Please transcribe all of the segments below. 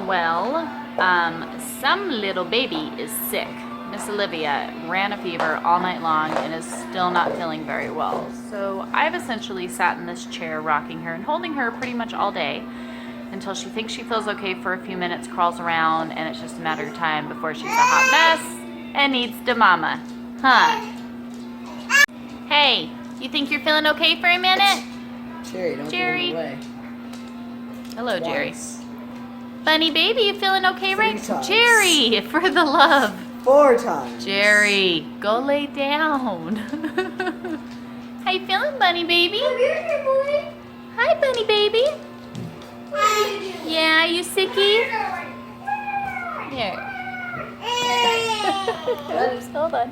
Well, some little baby is sick. Miss Olivia ran a fever all night long and is still not feeling very well. So I've essentially sat in this chair rocking her and holding her pretty much all day until she thinks she feels okay for a few minutes, crawls around, and it's just a matter of time before she's a hot mess and needs the mama. Huh? Hey, you think you're feeling okay for a minute? Jerry, don't Jerry. give it away. Hello, Jerry. Twice. Bunny baby, you feeling okay, right? 3 times. Jerry, for the love. 4 times. Jerry, go lay down. How you feeling, Bunny baby? Hi, Bunny baby. Yeah, you sicky? Here. Hold on.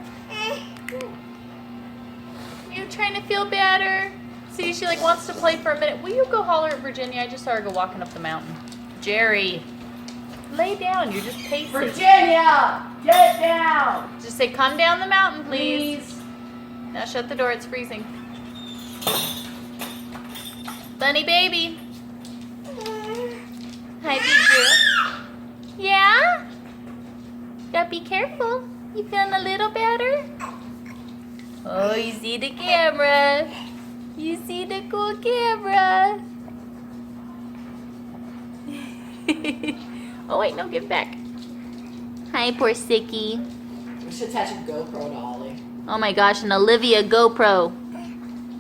You trying to feel better? See, she like wants to play for a minute. Will you go holler at Virginia? I just saw her go walking up the mountain. Jerry, lay down. You're just pacing. Virginia, get down. Just say, come down the mountain, please. Now shut the door. It's freezing. Bunny baby. Hi, big girl. Yeah? Gotta be careful. You feeling a little better? Oh, you see the camera. You see the cool camera. Oh wait, no, give it back. Hi, poor sickie. We should attach a GoPro to Ollie. Oh my gosh, an Olivia GoPro.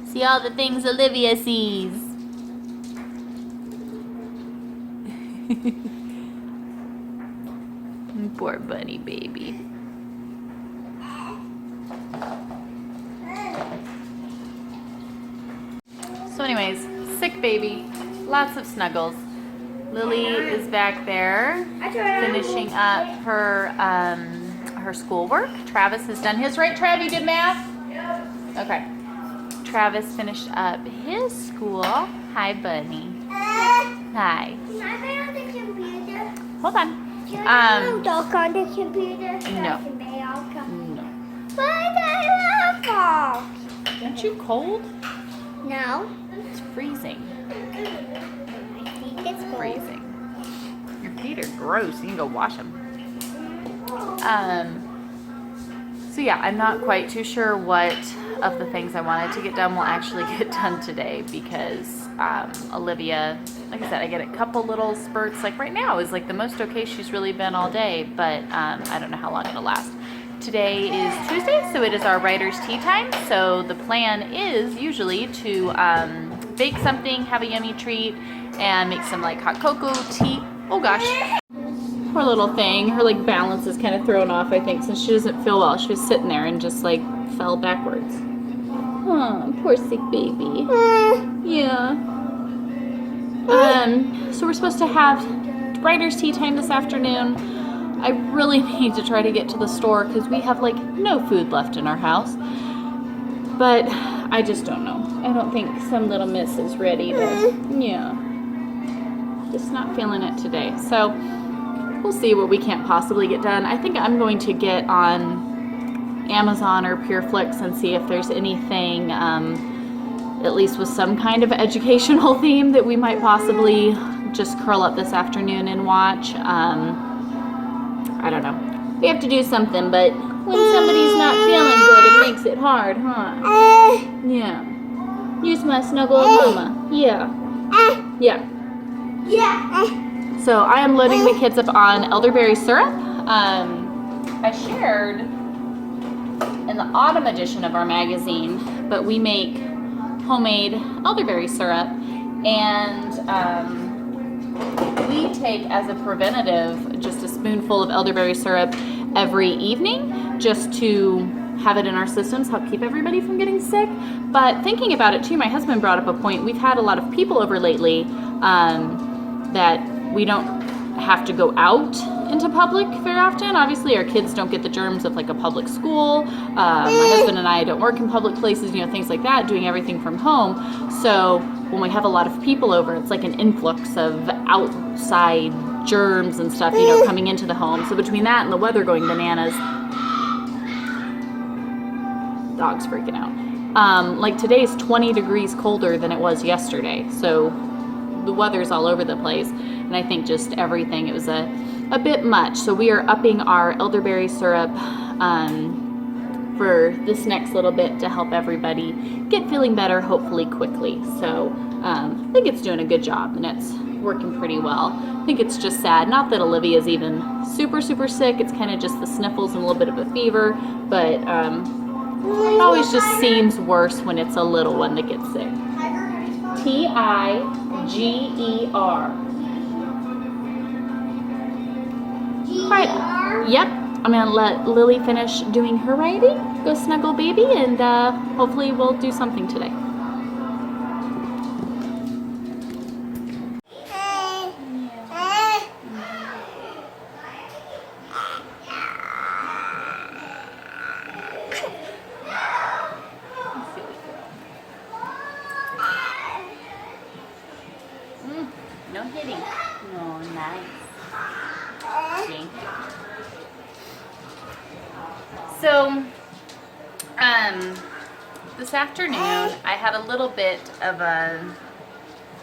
See all the things Olivia sees. Poor bunny baby. So anyways, sick baby, lots of snuggles. Lily is back there finishing up her her schoolwork. Travis has done his, right, Trav? You did math? Yep. Okay. Travis finished up his school. Hi, bunny. Hi. Can I be on the computer? Hold on. Can I talk on the computer? No. No. No. Why do I love Aren't you cold? No. It's freezing. I think it's cold. Freezing. Your feet are gross. You can go wash them. So yeah, I'm not quite too sure what of the things I wanted to get done will actually get done today because Olivia, like I said, I get a couple little spurts. Like right now is like the most okay she's really been all day, but I don't know how long it'll last. Today is Tuesday, so it is our writer's tea time. So the plan is usually to bake something, have a yummy treat, and make some like hot cocoa, tea. Oh gosh. Poor little thing. Her like balance is kind of thrown off, I think, since she doesn't feel well. She was sitting there and just like fell backwards. Oh, poor sick baby. Yeah. So we're supposed to have writer's tea time this afternoon. I really need to try to get to the store because we have like no food left in our house. But I just don't know. I don't think some little miss is ready to, yeah. Just not feeling it today. So we'll see what we can't possibly get done. I think I'm going to get on Amazon or PureFlix and see if there's anything, at least with some kind of educational theme that we might possibly just curl up this afternoon and watch. I don't know. We have to do something, but when somebody's not feeling good, it makes it hard, huh? Yeah. Use my snuggle mama. Yeah. Yeah. Yeah. So I am loading the kids up on elderberry syrup. I shared in the autumn edition of our magazine, but we make homemade elderberry syrup, and we take as a preventative just a spoonful of elderberry syrup every evening just to have it in our systems, help keep everybody from getting sick. But thinking about it too, my husband brought up a point. We've had a lot of people over lately that we don't have to go out into public very often. Obviously our kids don't get the germs of like a public school. My husband and I don't work in public places, things like that, doing everything from home. So when we have a lot of people over, it's like an influx of outside germs and stuff, coming into the home. So between that and the weather going bananas, dog's freaking out. Like today's 20 degrees colder than it was yesterday. So the weather's all over the place. And And I think just everything, it was a bit much. So we are upping our elderberry syrup for this next little bit to help everybody get feeling better, hopefully quickly. So I think it's doing a good job and it's working pretty well. I think it's just sad. Not that Olivia's even super sick. It's kind of just the sniffles and a little bit of a fever, but it always just seems worse when it's a little one that gets sick. Tiger. Right. Yep. I'm gonna let Lily finish doing her writing, go snuggle baby, and hopefully we'll do something today. No hitting. No, nice. Thank you. So, this afternoon I had a little bit of a,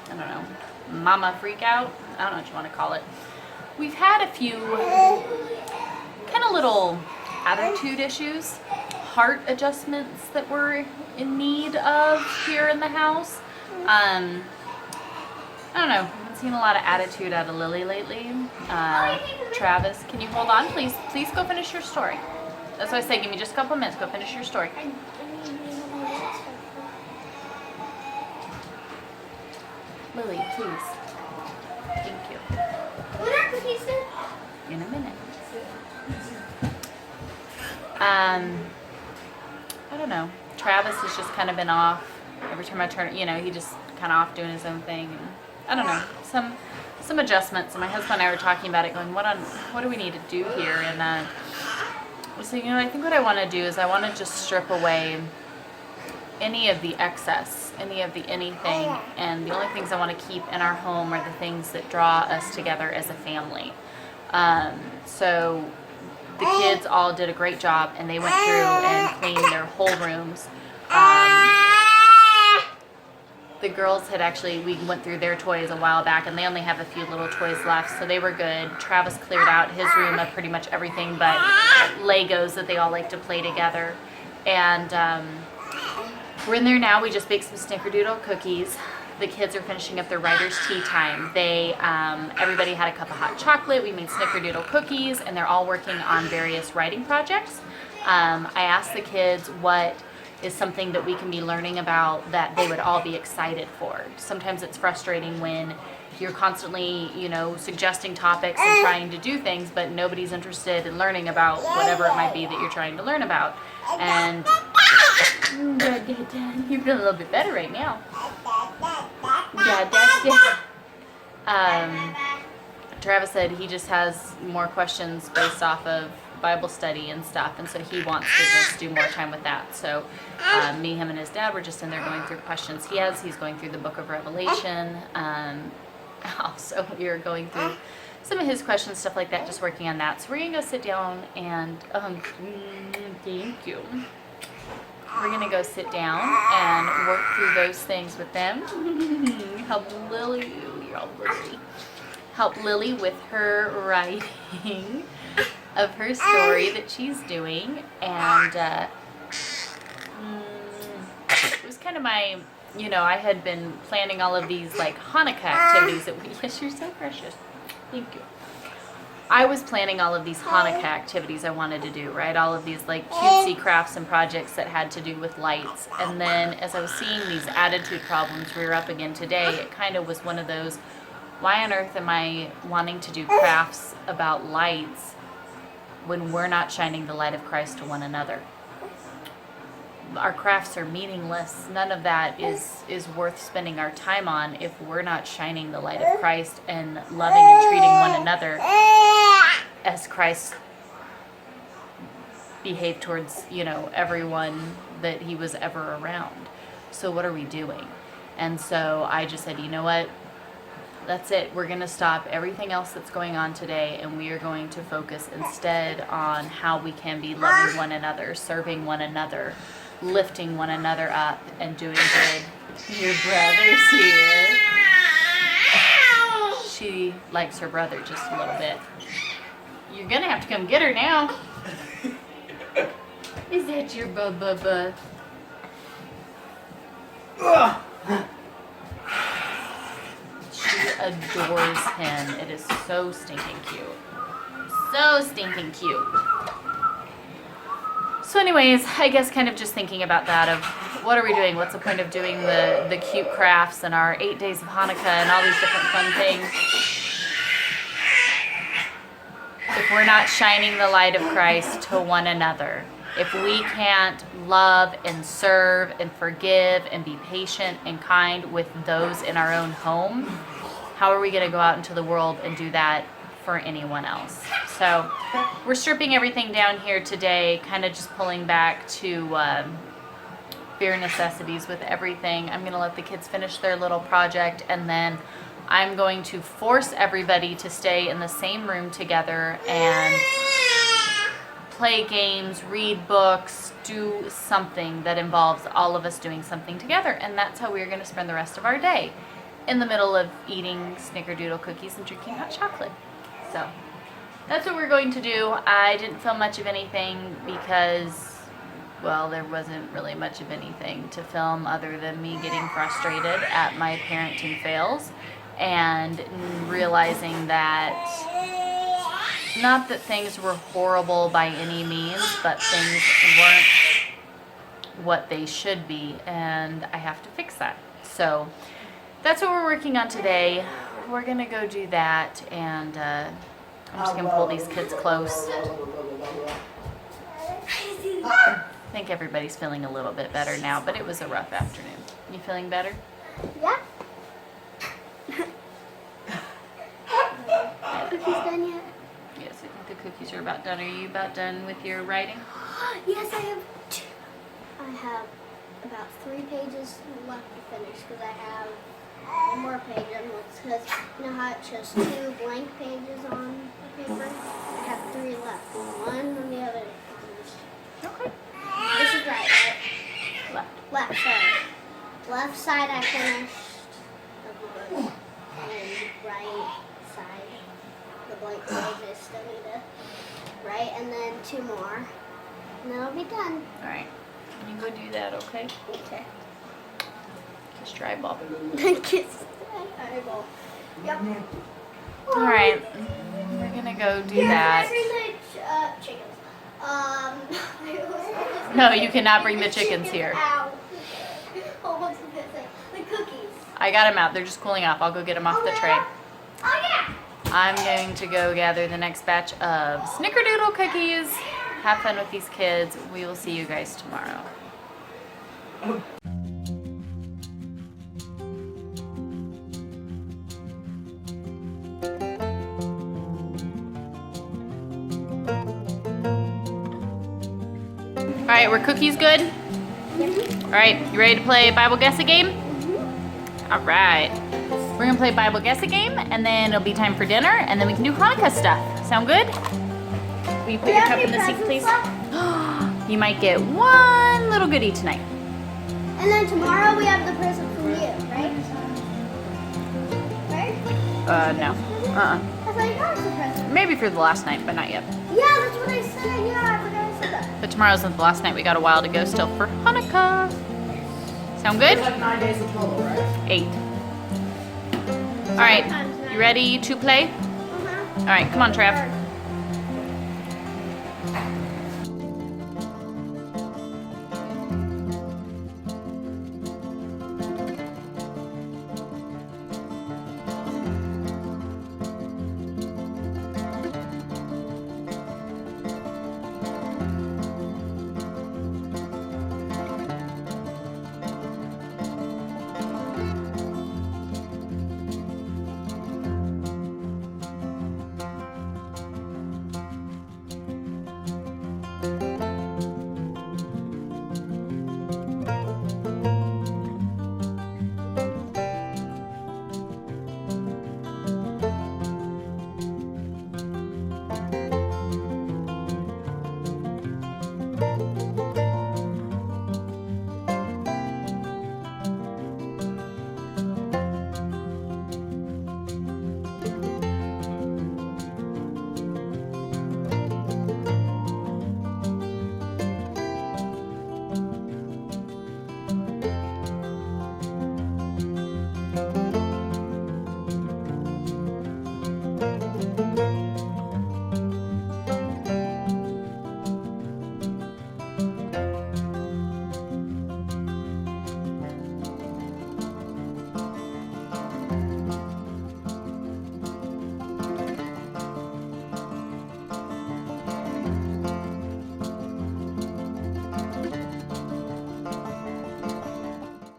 I don't know, mama freak out. I don't know what you want to call it. We've had a few kind of little attitude issues, heart adjustments that we're in need of here in the house. I don't know. I've seen a lot of attitude out of Lily lately. Travis, can you hold on, please? Please go finish your story. That's what I say. Give me just a couple minutes. Go finish your story. Lily, please. Thank you. What are cookies? In a minute. I don't know. Travis has just kind of been off. Every time I turn, he just kind of off doing his own thing. And I don't know. Some adjustments. And my husband and I were talking about it, going, what do we need to do here? And I was thinking, I think what I want to do is I want to just strip away any of the excess, any of the anything, and the only things I want to keep in our home are the things that draw us together as a family. So the kids all did a great job, and they went through and cleaned their whole rooms. The girls had we went through their toys a while back, and they only have a few little toys left, so they were good. Travis cleared out his room of pretty much everything but Legos that they all like to play together. And we're in there now. We just baked some snickerdoodle cookies. The kids are finishing up their writer's tea time. Everybody had a cup of hot chocolate. We made snickerdoodle cookies, and they're all working on various writing projects. I asked the kids what is something that we can be learning about that they would all be excited for. Sometimes it's frustrating when you're constantly, suggesting topics and trying to do things, but nobody's interested in learning about whatever it might be that you're trying to learn about. And you're feeling a little bit better right now. Travis said he just has more questions based off of Bible study and stuff, and so he wants to just do more time with that. So me, him, and his dad were just in there going through questions he's going through the book of Revelation. Also, we were going through some of his questions, stuff like that, just working on that. So we're gonna go sit down and thank you. We're gonna go sit down and work through those things with them. Help Lily with her writing of her story that she's doing, and it was kind of my, I had been planning all of these Hanukkah activities that yes, you're so precious. Thank you. I was planning all of these Hanukkah activities I wanted to do, right? All of these cutesy crafts and projects that had to do with lights. And then as I was seeing these attitude problems rear up again today, it kind of was one of those, why on earth am I wanting to do crafts about lights when we're not shining the light of Christ to one another? Our crafts are meaningless. None of that is worth spending our time on if we're not shining the light of Christ and loving and treating one another as Christ behaved towards, everyone that he was ever around. So what are we doing? And so I just said, you know what? That's it. We're going to stop everything else that's going on today, and we are going to focus instead on how we can be loving one another, serving one another, lifting one another up, and doing good. Your brother's here. she likes her brother just a little bit. You're gonna have to come get her now. Is that your bubba? She adores him. It is so stinking cute. So stinking cute. So anyways, I guess kind of just thinking about that of what are we doing? What's the point of doing the cute crafts and our 8 days of Hanukkah and all these different fun things if we're not shining the light of Christ to one another? If we can't love and serve and forgive and be patient and kind with those in our own home, how are we going to go out into the world and do that for anyone else? So we're stripping everything down here today, kind of just pulling back to bare necessities with everything. I'm going to let the kids finish their little project, and then I'm going to force everybody to stay in the same room together and play games, read books, do something that involves all of us doing something together. And that's how we're going to spend the rest of our day, in the middle of eating snickerdoodle cookies and drinking hot chocolate. So that's what we're going to do. I didn't film much of anything because, well, there wasn't really much of anything to film other than me getting frustrated at my parenting fails and realizing that not that things were horrible by any means, but things weren't what they should be, and I have to fix that. So that's what we're working on today. We're gonna go do that, and I'm just gonna pull these kids close. I think everybody's feeling a little bit better now, but it was a rough afternoon. You feeling better? Yeah. Cookies done yet? Yes, I think the cookies are about done. Are you about done with your writing? Yes, I have two. I have about 3 pages left to finish because I have one more page on this. Because you know how it shows 2 blank pages on the paper? I have 3 left. One on the other page. Okay. This is right? Left. Left, sorry. Left side I finished of the book. And right side, the blank page I still need to write. And then 2 more. And then I'll be done. All right. You go do that, okay? Okay. Kiss your eyeball. Kiss my eyeball. Yep. All right. We're gonna go do that. Bring the chickens. No, you cannot bring the chickens here. Ow. Oh, what's the cookies? I got them out. They're just cooling off. I'll go get them off the tray. Oh yeah. I'm going to go gather the next batch of snickerdoodle cookies. Have fun with these kids. We will see you guys tomorrow. All right, were cookies good? All right, you ready to play Bible Guess a Game? All right. We're gonna play Bible Guess a Game, and then it'll be time for dinner, and then we can do Hanukkah stuff. Sound good? Will you put your cup in the sink, please? You might get one little goodie tonight. And then tomorrow we have the present from you, right? Right? No. I thought you got us a present. Maybe for the last night, but not yet. Yeah, that's what I said. Yeah, I forgot I said that. But tomorrow's not the last night. We got a while to go still for Hanukkah. Sound good? It's like 9 days in total, right? 8. All right, you ready to play? All right, come on, Trav.